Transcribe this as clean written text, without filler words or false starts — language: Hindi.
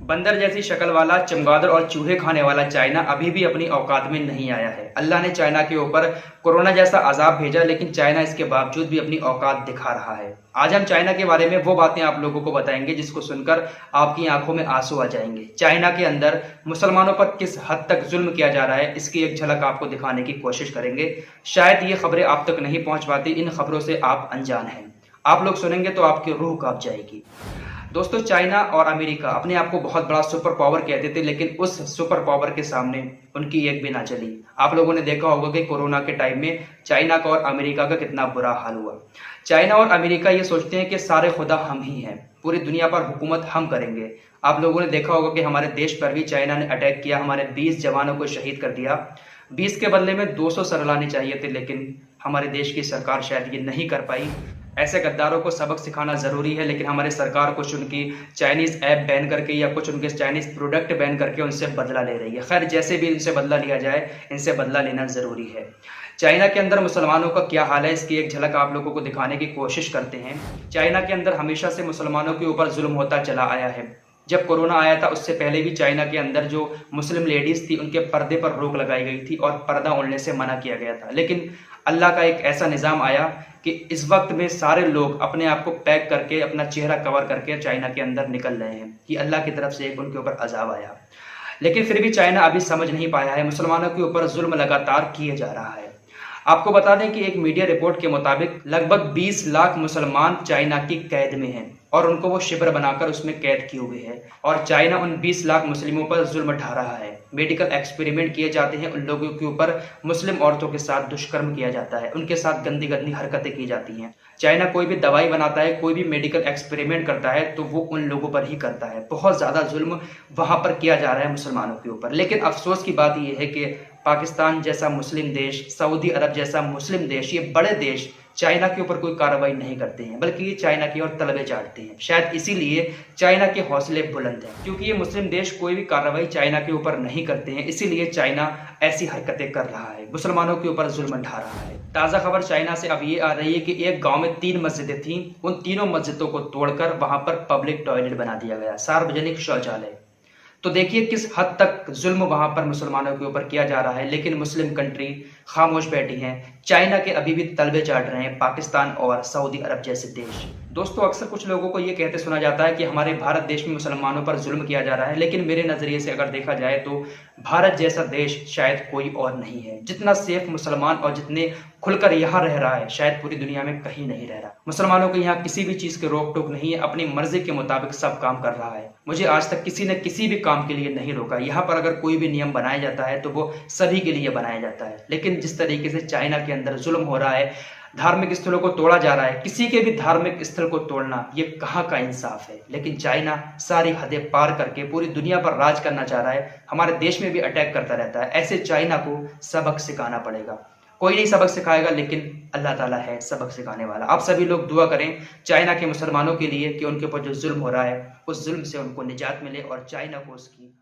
बंदर जैसी शक्ल वाला चमगादड़ और चूहे खाने वाला चाइना अभी भी अपनी औकात में नहीं आया है। अल्लाह ने चाइना के ऊपर कोरोना जैसा अजाब भेजा, लेकिन चाइना इसके बावजूद भी अपनी औकात दिखा रहा है। आज हम चाइना के बारे में वो बातें आप लोगों को बताएंगे जिसको सुनकर आपकी आंखों में आंसू आ जाएंगे। चाइना के अंदर मुसलमानों पर किस हद तक जुल्म किया जा रहा है, इसकी एक झलक आपको दिखाने की कोशिश करेंगे। शायद ये खबरें आप तक नहीं पहुंच पाती, इन खबरों से आप अनजान हैं। आप लोग सुनेंगे तो आपकी रूह कांप जाएगी। दोस्तों, चाइना और अमेरिका अपने आप को बहुत बड़ा सुपर पावर कहते थे, लेकिन उस सुपर पावर के सामने उनकी एक भी ना चली। आप लोगों ने देखा होगा कि कोरोना के टाइम में चाइना का और अमेरिका का कितना बुरा हाल हुआ। चाइना और अमेरिका ये सोचते हैं कि सारे खुदा हम ही हैं, पूरी दुनिया पर हुकूमत हम करेंगे। आप लोगों ने देखा होगा कि हमारे देश पर भी चाइना ने अटैक किया, हमारे 20 जवानों को शहीद कर दिया। 20 के बदले में 200 सर लाने चाहिए थे, लेकिन हमारे देश की सरकार शायद ये नहीं कर पाई। ऐसे गद्दारों को सबक सिखाना जरूरी है, लेकिन हमारी सरकार कुछ उनकी चाइनीज ऐप बैन करके या कुछ उनके चाइनीज प्रोडक्ट बैन करके उनसे बदला ले रही है। खैर, जैसे भी इनसे बदला लिया जाए, इनसे बदला लेना जरूरी है। चाइना के अंदर मुसलमानों का क्या हाल है, इसकी एक झलक आप लोगों को दिखाने की कोशिश करते हैं। चाइना के अंदर हमेशा से मुसलमानों के ऊपर जुल्म होता चला आया है। जब कोरोना आया था उससे पहले भी चाइना के अंदर जो मुस्लिम लेडीज थी उनके पर्दे पर रोक लगाई गई थी और पर्दा ओढ़ने से मना किया गया था। लेकिन अल्लाह का एक ऐसा निज़ाम आया कि इस वक्त में सारे लोग अपने आप को पैक करके, अपना चेहरा कवर करके चाइना के अंदर निकल रहे हैं कि अल्लाह की तरफ से एक उनके ऊपर अजाब आया। लेकिन फिर भी चाइना अभी समझ नहीं पाया है, मुसलमानों के ऊपर जुल्म लगातार किए जा रहा है। आपको बता दें कि एक मीडिया रिपोर्ट के मुताबिक लगभग 20 लाख मुसलमान चाइना की कैद में हैं और उनको वो शिविर बनाकर उसमें कैद किए हुए हैं और चाइना उन 20 लाख मुस्लिमों पर जुल्म ढा रहा है। मेडिकल एक्सपेरिमेंट किए जाते हैं, उन लोगों के ऊपर मुस्लिम औरतों के साथ दुष्कर्म किया जाता है, उनके साथ गंदी गंदी हरकतें की जाती हैं। चाइना कोई भी दवाई बनाता है, कोई भी मेडिकल एक्सपेरिमेंट करता है तो वो उन लोगों पर ही करता है। बहुत ज्यादा जुल्म वहां पर किया जा रहा है मुसलमानों के ऊपर। लेकिन अफसोस की बात यह है कि पाकिस्तान जैसा मुस्लिम देश, सऊदी अरब जैसा मुस्लिम देश, ये बड़े देश चाइना के ऊपर कोई कार्रवाई नहीं करते हैं, बल्कि ये चाइना की ओर तलबे चाटते हैं। शायद इसीलिए चाइना के हौसले बुलंद हैं, क्योंकि ये मुस्लिम देश कोई भी कार्रवाई चाइना के ऊपर नहीं करते हैं, इसीलिए चाइना ऐसी हरकतें कर रहा है, मुसलमानों के ऊपर जुल्म ढा रहा है। ताज़ा खबर चाइना से अब ये आ रही है कि एक गांव में 3 मस्जिदें थीं, उन तीनों मस्जिदों को तोड़कर वहां पर पब्लिक टॉयलेट बना दिया गया, सार्वजनिक शौचालय। तो देखिए किस हद तक जुल्म वहां पर मुसलमानों के ऊपर किया जा रहा है, लेकिन मुस्लिम कंट्री खामोश बैठी हैं। चाइना के अभी भी तलबे चाट रहे हैं पाकिस्तान और सऊदी अरब जैसे देश। दोस्तों, अक्सर कुछ लोगों को ये कहते सुना जाता है कि हमारे भारत देश में मुसलमानों पर जुल्म किया जा रहा है, लेकिन मेरे नजरिए से अगर देखा जाए तो भारत जैसा देश शायद कोई और नहीं है। जितना सेफ मुसलमान और जितने खुलकर यहाँ रह रहा है, शायद पूरी दुनिया में कहीं नहीं रह रहा। मुसलमानों को यहाँ किसी भी चीज के रोक टोक नहीं है, अपनी मर्जी के मुताबिक सब काम कर रहा है। मुझे आज तक किसी ने किसी भी काम के लिए नहीं रोका। यहाँ पर अगर कोई भी नियम बनाया जाता है तो वो सभी के लिए बनाया जाता है। लेकिन जिस तरीके से चाइना के अंदर जुल्म हो रहा है, धार्मिक स्थलों को तोड़ा जा रहा है, किसी के भी धार्मिक स्थल को तोड़ना ये कहाँ का इंसाफ है। लेकिन चाइना सारी हदें पार करके पूरी दुनिया पर राज करना चाह रहा है, हमारे देश में भी अटैक करता रहता है। ऐसे चाइना को सबक सिखाना पड़ेगा। कोई नहीं सबक सिखाएगा, लेकिन अल्लाह ताला है सबक सिखाने वाला। आप सभी लोग दुआ करें चाइना के मुसलमानों के लिए कि उनके ऊपर जो जुल्म हो रहा है उस जुल्म से उनको निजात मिले और चाइना को उसकी